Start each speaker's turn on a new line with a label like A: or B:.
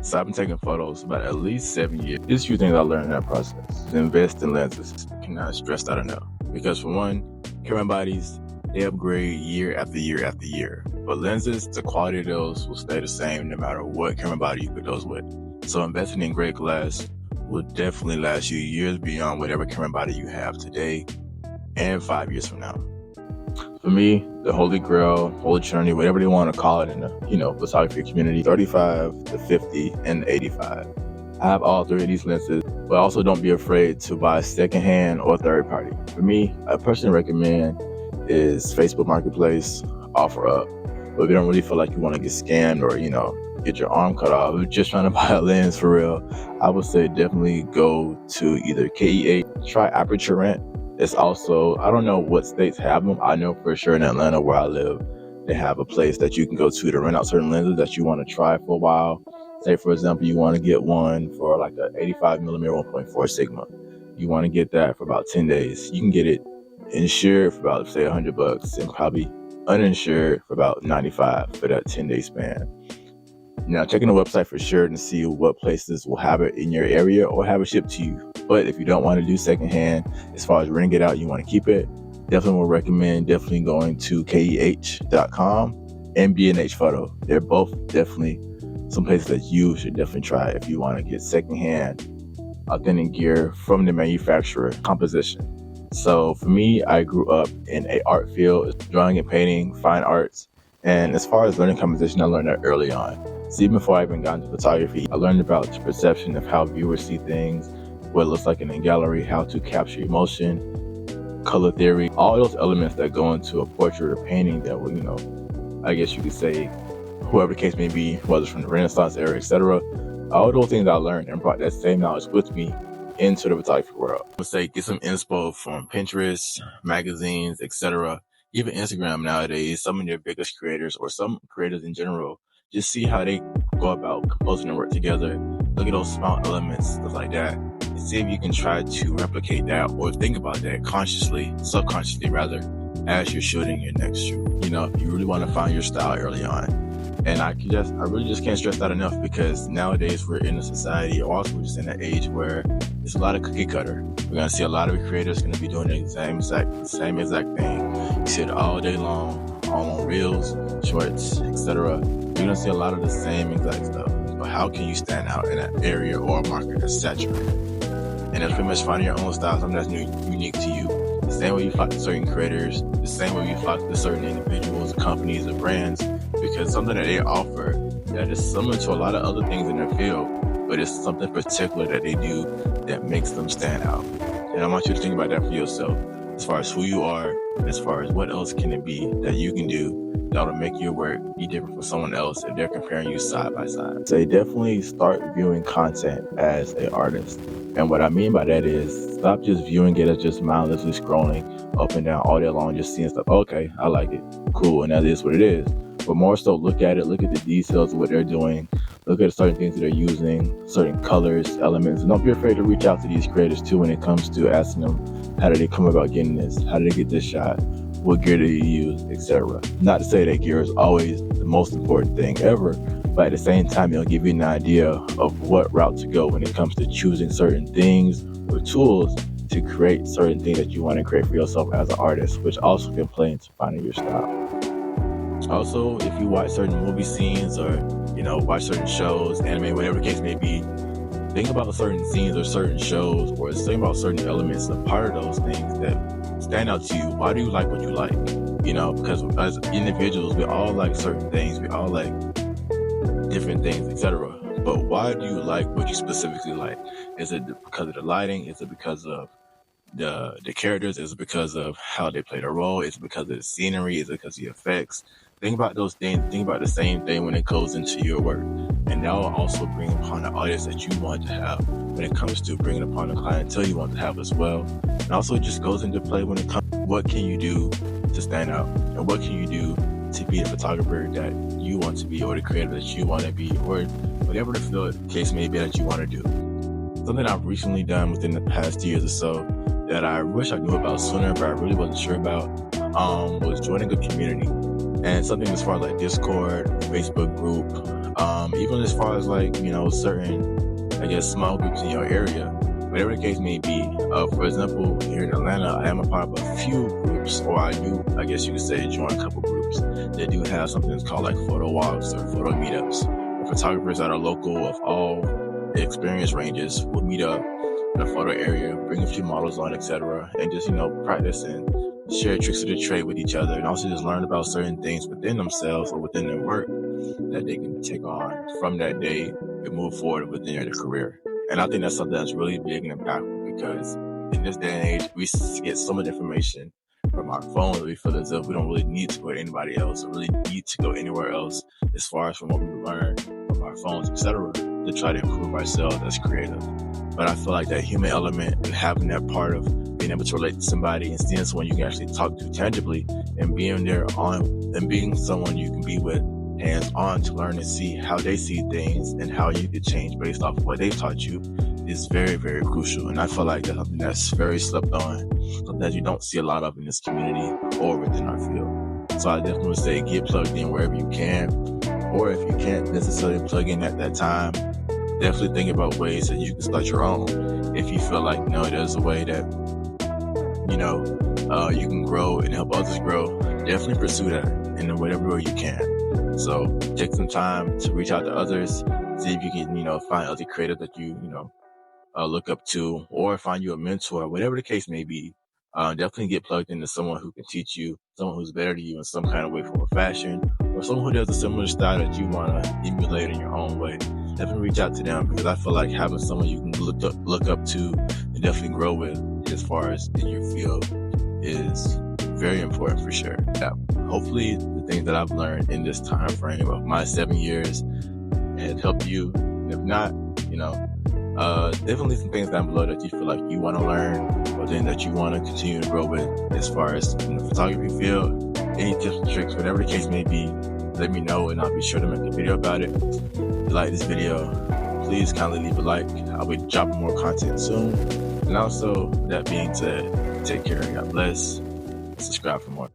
A: So I've been taking photos about at least 7 years. There's a few things I learned in that process. To invest in lenses, cannot stress that enough. Because for one, camera bodies, they upgrade year after year after year. But lenses, the quality of those will stay the same no matter what camera body you put those with. So investing in great glass will definitely last you years beyond whatever camera body you have today and 5 years from now. For me, the holy grail, holy trinity, whatever they want to call it in the photography community, 35, the 50, and the 85. I have all three of these lenses, but also don't be afraid to buy secondhand or third party. For me, I personally recommend is Facebook Marketplace, OfferUp. But if you don't really feel like you want to get scammed or, get your arm cut off, or just trying to buy a lens for real, I would say definitely go to either KE8, try Aperture Rent. It's also, I don't know what states have them. I know for sure in Atlanta where I live, they have a place that you can go to rent out certain lenses that you want to try for a while. Say, for example, you want to get one for like an 85 millimeter 1.4 Sigma. You want to get that for about 10 days. You can get it insured for about, say, $100 and probably uninsured for about $95 for that 10-day span. Now, checking the website for sure and see what places will have it in your area or have it shipped to you. But if you don't want to do secondhand, as far as renting it out, you want to keep it, definitely will recommend going to KEH.com and B&H Photo. They're both definitely some places that you should definitely try if you want to get secondhand authentic gear from the manufacturer composition. So for me, I grew up in an art field, drawing and painting, fine arts. And as far as learning composition, I learned that early on. So even before I even got into photography, I learned about the perception of how viewers see things, what it looks like in a gallery, how to capture emotion, color theory, all those elements that go into a portrait or painting that will, I guess you could say, whoever the case may be, whether it's from the Renaissance era, etc. All those things I learned and brought that same knowledge with me into the photography world. I would say get some inspo from Pinterest, magazines, etc. Even Instagram nowadays, some of their biggest creators or some creators in general, just see how they go about composing their work together. Look at those small elements, stuff like that, and see if you can try to replicate that or think about that consciously, subconsciously rather, as you're shooting your next shoot. If you really want to find your style early on. And I really just can't stress that enough, because nowadays we're in a society, or also we're just in an age where there's a lot of cookie cutter. We're gonna see a lot of creators gonna be doing the same exact thing. You see it all day long, all on reels, shorts, etc. You're gonna see a lot of the same exact stuff. But how can you stand out in an area or a market that's saturated? And that's pretty much finding your own style, something that's unique to you. The same way you flock to certain creators, the same way you flock to certain individuals, companies, or brands, because something that they offer that is similar to a lot of other things in their field, but it's something particular that they do that makes them stand out. And I want you to think about that for yourself, as far as who you are, as far as what else can it be that you can do that'll make your work be different from someone else if they're comparing you side by side. So definitely start viewing content as an artist. And what I mean by that is stop just viewing it as just mindlessly scrolling up and down all day long, just seeing stuff. Okay, I like it. Cool. And that is what it is. But more so look at the details of what they're doing. Look at certain things that they're using, certain colors, elements. And don't be afraid to reach out to these creators too when it comes to asking them, how did they come about getting this? How did they get this shot? What gear do you use, etc. Not to say that gear is always the most important thing ever, but at the same time, it'll give you an idea of what route to go when it comes to choosing certain things or tools to create certain things that you want to create for yourself as an artist, which also can play into finding your style. Also, if you watch certain movie scenes or, watch certain shows, anime, whatever the case may be, think about certain scenes or certain shows, or think about certain elements, a part of those things that stand out to you. Why do you like what you like? Because as individuals, we all like certain things. We all like different things, etc. But why do you like what you specifically like? Is it because of the lighting? Is it because of the characters? Is it because of how they play the role? Is it because of the scenery? Is it because of the effects? Think about those things. Think about the same thing when it goes into your work. And that will also bring upon the audience that you want to have when it comes to bringing upon the clientele you want to have as well. And also it just goes into play when it comes to what can you do to stand out? And what can you do to be the photographer that you want to be, or the creator that you want to be, or whatever the field case may be that you want to do. Something I've recently done within the past years or so that I wish I knew about sooner, but I really wasn't sure about, was joining a community. And something as far as like Discord, Facebook group, Even as far as like, certain, I guess, small groups in your area, whatever the case may be. For example, here in Atlanta, I am a part of a few groups, or I do, I guess you could say, join a couple groups that do have something that's called like photo walks or photo meetups. Photographers that are local of all experience ranges will meet up in a photo area, bring a few models on, etc., and just, practice and share tricks of the trade with each other, and also just learn about certain things within themselves or within their work that they can take on from that day and move forward within their career. And I think that's something that's really big and impactful, because in this day and age, we get so much information from our phones that we feel as if we don't really need to go to anybody else or really need to go anywhere else as far as from what we learn from our phones, etc., to try to improve ourselves as creative. But I feel like that human element and having that part of being able to relate to somebody and seeing someone you can actually talk to tangibly and being there on and being someone you can be with hands on to learn and see how they see things and how you could change based off of what they've taught you is very, very crucial. And I feel like that's something that's very slept on, something that you don't see a lot of in this community or within our field. So I definitely would say get plugged in wherever you can, or if you can't necessarily plug in at that time, definitely think about ways that you can start your own. If you feel like, there's a way that, you can grow and help others grow, definitely pursue that in whatever way you can. So take some time to reach out to others, see if you can, find other creators that you, look up to, or find you a mentor, whatever the case may be. Definitely get plugged into someone who can teach you, someone who's better than you in some kind of way, from a fashion, or someone who does a similar style that you want to emulate in your own way. Definitely reach out to them, because I feel like having someone you can look up to and definitely grow with as far as in your field is very important for sure. Yeah. Hopefully the things that I've learned in this time frame of my 7 years had helped you. If not, definitely some things down below that you feel like you want to learn, or then that you want to continue to grow with as far as in the photography field. Any tips and tricks, whatever the case may be, let me know and I'll be sure to make a video about it. If you like this video, please kindly leave a like. I'll be dropping more content soon. And also, that being said, take care, God bless, subscribe for more.